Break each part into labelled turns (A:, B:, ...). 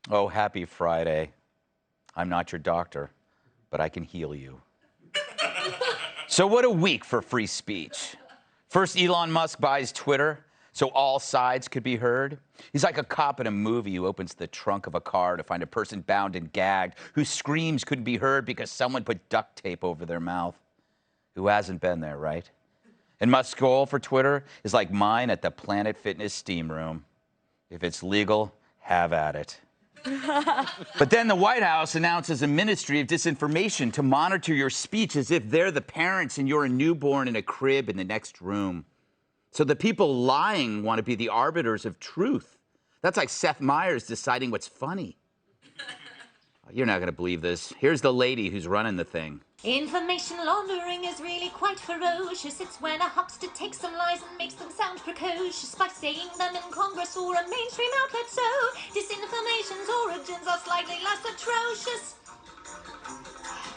A: Oh, happy Friday. I'm not your doctor, but I can heal you. So what a week for free speech. First, Elon Musk buys Twitter so all sides could be heard. He's like a cop in a movie who opens the trunk of a car to find a person bound and gagged whose screams couldn't be heard because someone put duct tape over their mouth. Who hasn't been there, right? And Musk's goal for Twitter is like mine at the Planet Fitness steam room. If it's legal, have at it. But then the White House announces a ministry of disinformation to monitor your speech as if they're the parents and you're a newborn in a crib in the next room. So the people lying want to be the arbiters of truth. That's like Seth Meyers deciding what's funny. You're not going to believe this. Here's the lady who's running the thing.
B: Information laundering is really quite ferocious. It's when a huckster takes some lies and makes them sound precocious by saying them in Congress or a mainstream outlet. So disinformation's origins are slightly less atrocious.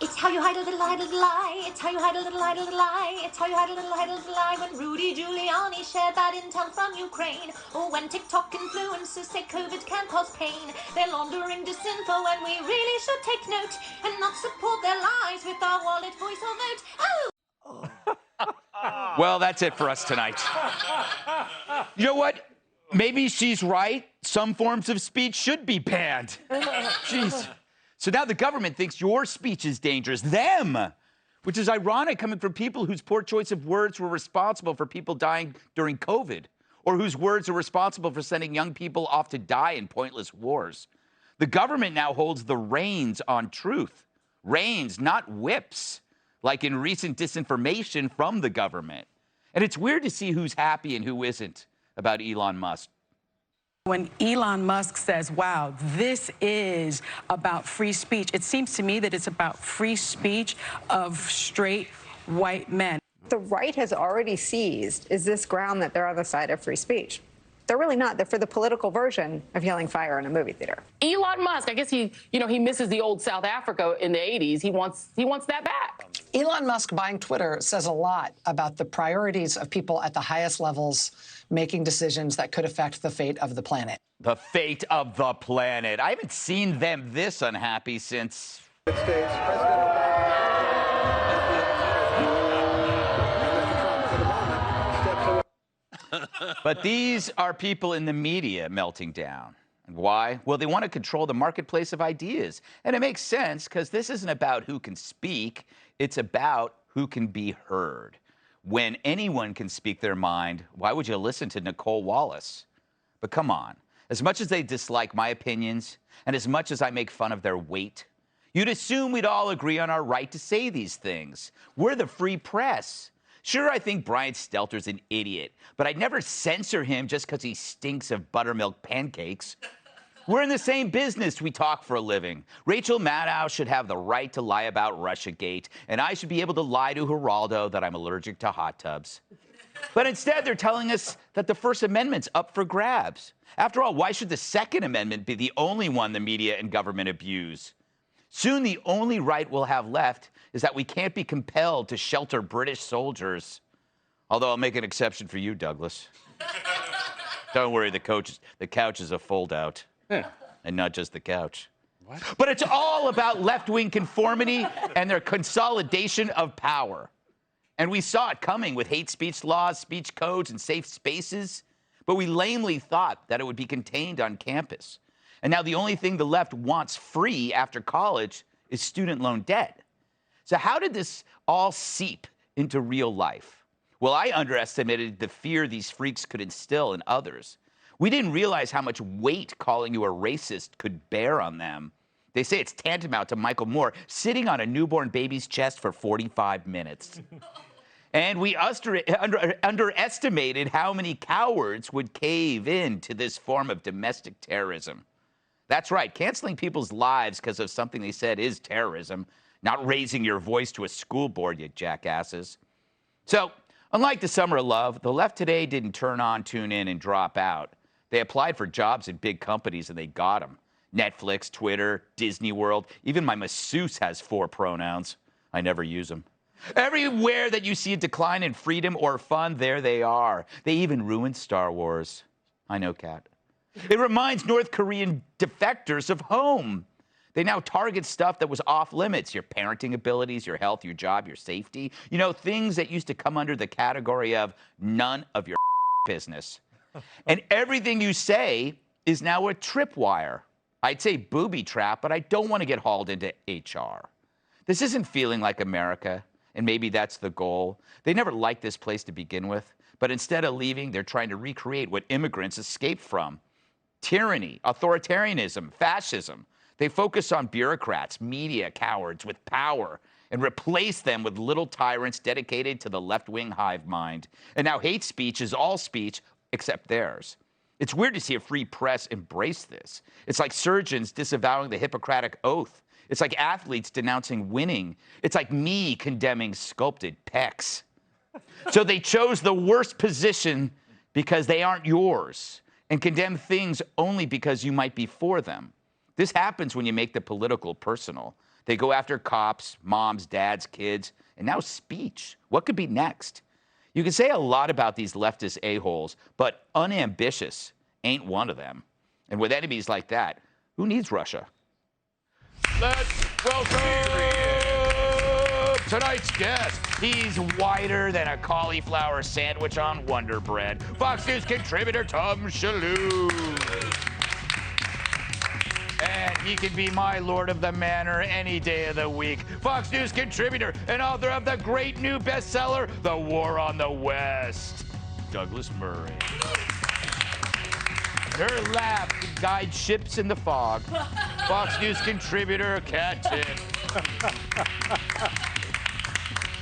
B: It's how you hide a little lie. It's how you hide a little lie. It's how you hide a little lie. When Rudy Giuliani shared bad intel from Ukraine, or when TikTok influencers say COVID can cause pain. They're laundering disinfo and we really should take note and not support their lies with our wallet, voice, or vote. Oh!
A: Well, that's it for us tonight. You know what? Maybe she's right. Some forms of speech should be banned. Jeez. So now the government thinks your speech is dangerous. Them! Which is ironic coming from people whose poor choice of words were responsible for people dying during COVID, or whose words are responsible for sending young people off to die in pointless wars. The government now holds the reins on truth. Reins, not whips, like in recent disinformation from the government. And it's weird to see who's happy and who isn't about Elon Musk.
C: When Elon Musk says, wow, this is about free speech, it seems to me that it's about free speech of straight white men.
D: The right has already seized is this ground that they're on the side of free speech. They're really not. They're for the political version of yelling fire in a movie theater.
E: Elon Musk, I guess he misses the old South Africa in the 80s. He wants that back.
F: Elon Musk buying Twitter says a lot about the priorities of people at the highest levels making decisions that could affect the fate of the planet.
A: The fate of the planet. I haven't seen them this unhappy since... But these are people in the media melting down. And why? Well, they want to control the marketplace of ideas. And it makes sense because this isn't about who can speak. It's about who can be heard. When anyone can speak their mind, why would you listen to Nicole Wallace? But come on. As much as they dislike my opinions, and as much as I make fun of their weight, you'd assume we'd all agree on our right to say these things. We're the free press. Sure, I think Brian Stelter's an idiot, but I'd never censor him just because he stinks of buttermilk pancakes. We're in the same business. We talk for a living. Rachel Maddow should have the right to lie about Russiagate, and I should be able to lie to Geraldo that I'm allergic to hot tubs. But instead, they're telling us that the First Amendment's up for grabs. After all, why should the Second Amendment be the only one the media and government abuse? Soon, the only right we'll have left is that we can't be compelled to shelter British soldiers. Although I'll make an exception for you, Douglas. Don't worry, the couch is a fold-out. And not just the couch. What? But it's all about left-wing conformity and their consolidation of power. And we saw it coming with hate speech laws, speech codes, and safe spaces. But we lamely thought that it would be contained on campus. And now the only thing the left wants free after college is student loan debt. So how did this all seep into real life? Well, I underestimated the fear these freaks could instill in others. We didn't realize how much weight calling you a racist could bear on them. They say it's tantamount to Michael Moore sitting on a newborn baby's chest for 45 minutes. And we underestimated how many cowards would cave in to this form of domestic terrorism. That's right, canceling people's lives because of something they said is terrorism, not raising your voice to a school board, you jackasses. So, unlike the Summer of Love, the left today didn't turn on, tune in, and drop out. They applied for jobs in big companies and they got them. Netflix, Twitter, Disney World, even my masseuse has 4 pronouns. I never use them. Everywhere that you see a decline in freedom or fun, there they are. They even ruined Star Wars. I know, Kat. It reminds North Korean defectors of home. They now target stuff that was off limits, your parenting abilities, your health, your job, your safety. You know, things that used to come under the category of none of your business. And everything you say is now a tripwire. I'd say booby trap, but I don't want to get hauled into HR. This isn't feeling like America, and maybe that's the goal. They never liked this place to begin with, but instead of leaving, they're trying to recreate what immigrants escaped from. Tyranny, authoritarianism, fascism. They focus on bureaucrats, media cowards with power, and replace them with little tyrants dedicated to the left-wing hive mind. And now hate speech is all speech except theirs. It's weird to see a free press embrace this. It's like surgeons disavowing the Hippocratic Oath. It's like athletes denouncing winning. It's like me condemning sculpted pecs. So they chose the worst position because they aren't yours, and condemn things only because you might be for them. This happens when you make the political personal. They go after cops, moms, dads, kids, and now speech. What could be next? You can say a lot about these leftist a-holes, but unambitious ain't one of them. And with enemies like that, who needs Russia? Let's welcome tonight's guest. He's whiter than a cauliflower sandwich on Wonder Bread. Fox News contributor Tom Shalhoub. And he can be my Lord of the Manor any day of the week. Fox News contributor and author of the great new bestseller, The War on the West, Douglas Murray. Her laugh guides ships in the fog. Fox News contributor, Kat Tipp.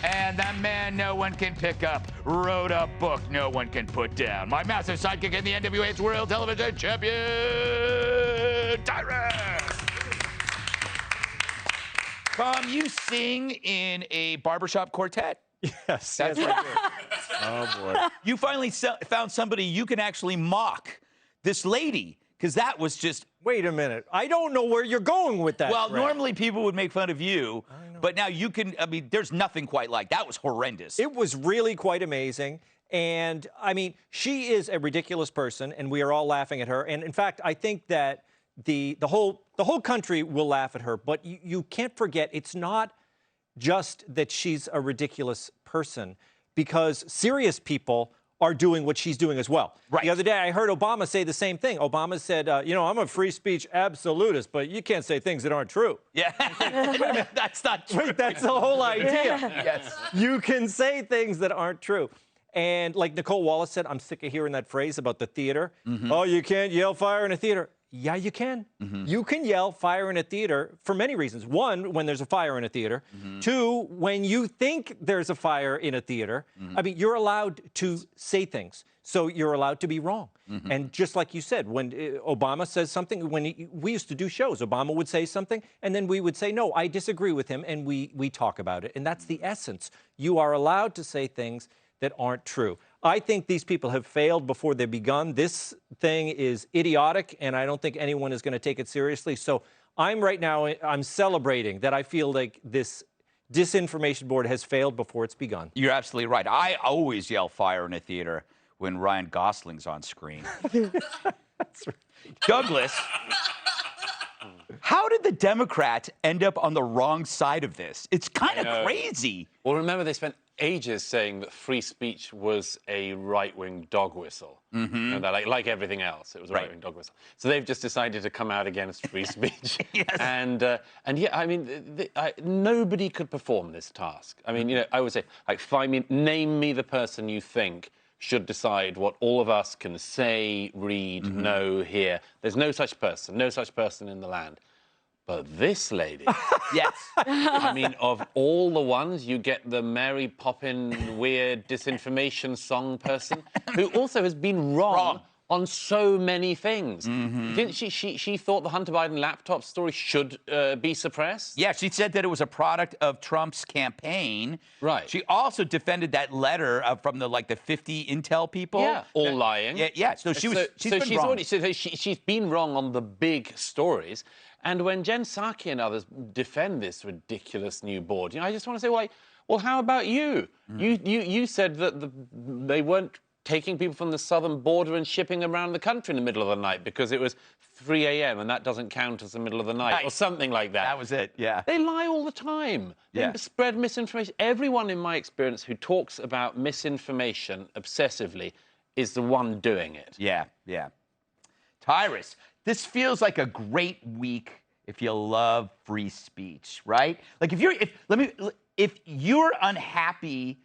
A: And the man no one can pick up wrote a book no one can put down. My massive sidekick in the NWA's World Television Champion, Tyrus. Tom, you sing in a barbershop quartet.
G: Yes.
A: That's
G: right. Oh, boy.
A: You finally found somebody you can actually mock. This lady, because that was just...
G: Wait a minute. I don't know where you're going with that.
A: Well,
G: Brad.
A: normally people would make fun of you, but now you can... I mean, there's nothing quite like that. Was horrendous.
G: It was really quite amazing. And, I mean, she is a ridiculous person, and we are all laughing at her. And, in fact, I think that the whole country will laugh at her. But you can't forget, it's not just that she's a ridiculous person, because serious people are doing what she's doing as well.
A: Right.
G: The other day, I heard Obama say the same thing. Obama said, you know, I'm a free speech absolutist, but you can't say things that aren't true.
A: Yeah, that's not true.
G: Wait, that's the whole idea.
A: Yes.
G: You can say things that aren't true. And like Nicole Wallace said, I'm sick of hearing that phrase about the theater. Oh, you can't yell fire in a theater. Yeah, you can. You can yell fire in a theater for many reasons. One, when there's a fire in a theater. Two, when you think there's a fire in a theater. I mean, you're allowed to say things. So you're allowed to be wrong. And just like you said, when Obama says something, we used to do shows, Obama would say something, and then we would say, no, I disagree with him, and we talk about it. And that's the essence. You are allowed to say things that aren't true. I think these people have failed before they've begun. This thing is idiotic, and I don't think anyone is going to take it seriously. So I'm celebrating that I feel like this Disinformation Board has failed before it's begun.
A: You're absolutely right. I always yell fire in a theater when Ryan Gosling's on screen.
G: That's right.
A: Douglas, how did the Democrats end up on the wrong side of this? It's kind of crazy.
H: Well, remember, they spent ages saying that free speech was a right-wing dog whistle. You know, that, like everything else, it was a right-wing dog whistle. So they've just decided to come out against free speech.
A: Yes.
H: And yeah, I mean, nobody could perform this task. I mean, you know, I would say, like, name me the person you think should decide what all of us can say, read, know, hear. There's no such person in the land. But this lady,
A: Yes.
H: I mean, of all the ones, you get the Mary Poppin weird disinformation song person, who also has been wrong on so many things. Didn't she thought the Hunter Biden laptop story should be suppressed?
A: Yeah, she said that it was a product of Trump's campaign.
H: Right.
A: She also defended that letter from the 50 intel people.
H: Yeah, all lying.
A: Yeah. So she's been wrong.
H: She's been wrong on the big stories. And when Jen Psaki and others defend this ridiculous new board, you know, I just want to say, well, how about you? You said that they weren't taking people from the southern border and shipping them around the country in the middle of the night because it was 3 a.m. and that doesn't count as the middle of the night or something like that.
A: That was it, yeah.
H: They lie all the time. They spread misinformation. Everyone in my experience who talks about misinformation obsessively is the one doing it.
A: Yeah, yeah. Tyrus, this feels like a great week if you love free speech, right? Like if you're unhappy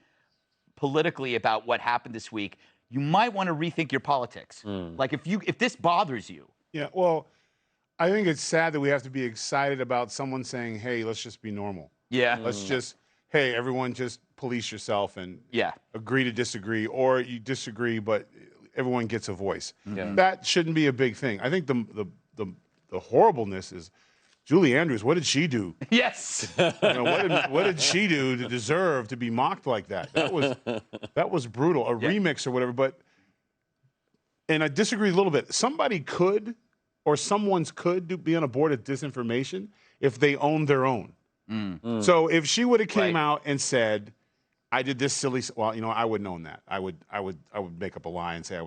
A: politically about what happened this week, you might want to rethink your politics. Like if this bothers you.
I: Yeah, well, I think it's sad that we have to be excited about someone saying, hey, let's just be normal.
A: Yeah.
I: Let's just, hey, everyone just police yourself and agree to disagree, or you disagree, but everyone gets a voice. That shouldn't be a big thing. I think the horribleness is Julie Andrews. What did she do?
A: Yes.
I: What did she do to deserve to be mocked like that? That was brutal. A remix or whatever. And I disagree a little bit. Somebody could, or someone's could be on a board of disinformation if they own their own. So if she would have came out and said, I did this silly, well, I wouldn't own that. I would make up a lie and say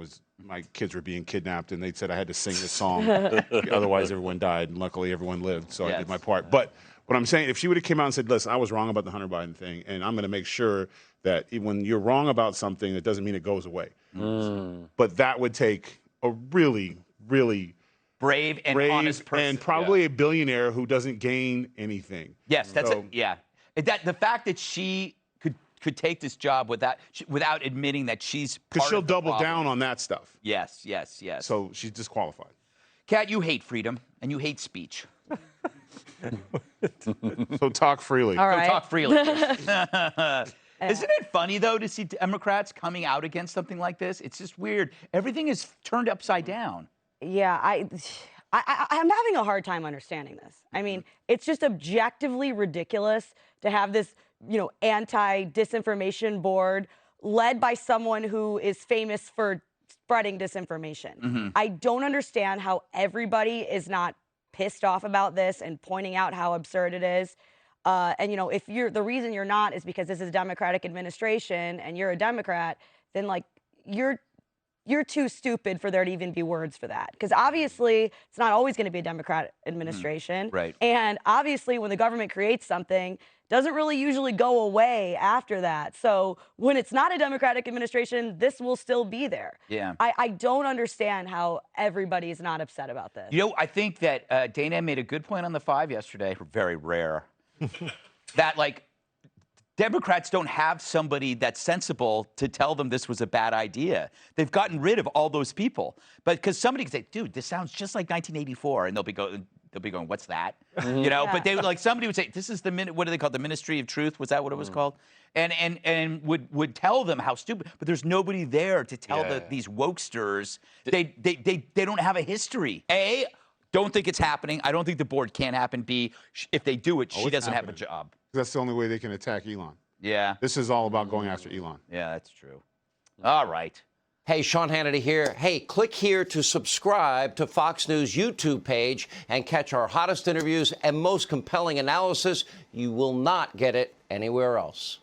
I: my kids were being kidnapped and they said I had to sing this song. Otherwise everyone died, and luckily everyone lived, so I did my part. But what I'm saying, if she would have came out and said, listen, I was wrong about the Hunter Biden thing, and I'm going to make sure that when you're wrong about something, it doesn't mean it goes away. But that would take a really, really
A: brave and honest person.
I: And probably a billionaire who doesn't gain anything.
A: Yes, that's the fact that she could take this job without admitting that she's
I: because she'll double down on that stuff.
A: Yes.
I: So she's disqualified.
A: Kat, you hate freedom and you hate speech.
I: So talk freely.
J: All right.
A: So talk freely. Isn't it funny, though, to see Democrats coming out against something like this? It's just weird. Everything is turned upside down.
J: Yeah, I'm having a hard time understanding this. I mean, it's just objectively ridiculous to have this, anti-disinformation board led by someone who is famous for spreading disinformation. I don't understand how everybody is not pissed off about this and pointing out how absurd it is. And if the reason you're not is because this is a Democratic administration and you're a Democrat, then you're too stupid for there to even be words for that. Because obviously it's not always going to be a Democrat administration.
A: Right.
J: And obviously when the government creates something, doesn't really usually go away after that. So when it's not a Democratic administration, this will still be there.
A: Yeah.
J: I don't understand how everybody is not upset about this.
A: I think that Dana made a good point on the 5 yesterday. Very rare. That Democrats don't have somebody that's sensible to tell them this was a bad idea. They've gotten rid of all those people. But because somebody can say, dude, this sounds just like 1984, and they'll be going, what's that? But they would somebody would say, this is what do they call it? The Ministry of Truth? Was that what it was called? And would tell them how stupid. But there's nobody there to tell these wokesters. They don't have a history. A, don't think it's happening. I don't think the board can happen. B, if they do it, she doesn't have a job.
I: That's the only way they can attack Elon.
A: Yeah.
I: This is all about going after Elon.
A: Yeah, that's true. All right.
K: Hey, Sean Hannity here. Hey, click here to subscribe to Fox News YouTube page and catch our hottest interviews and most compelling analysis. You will not get it anywhere else.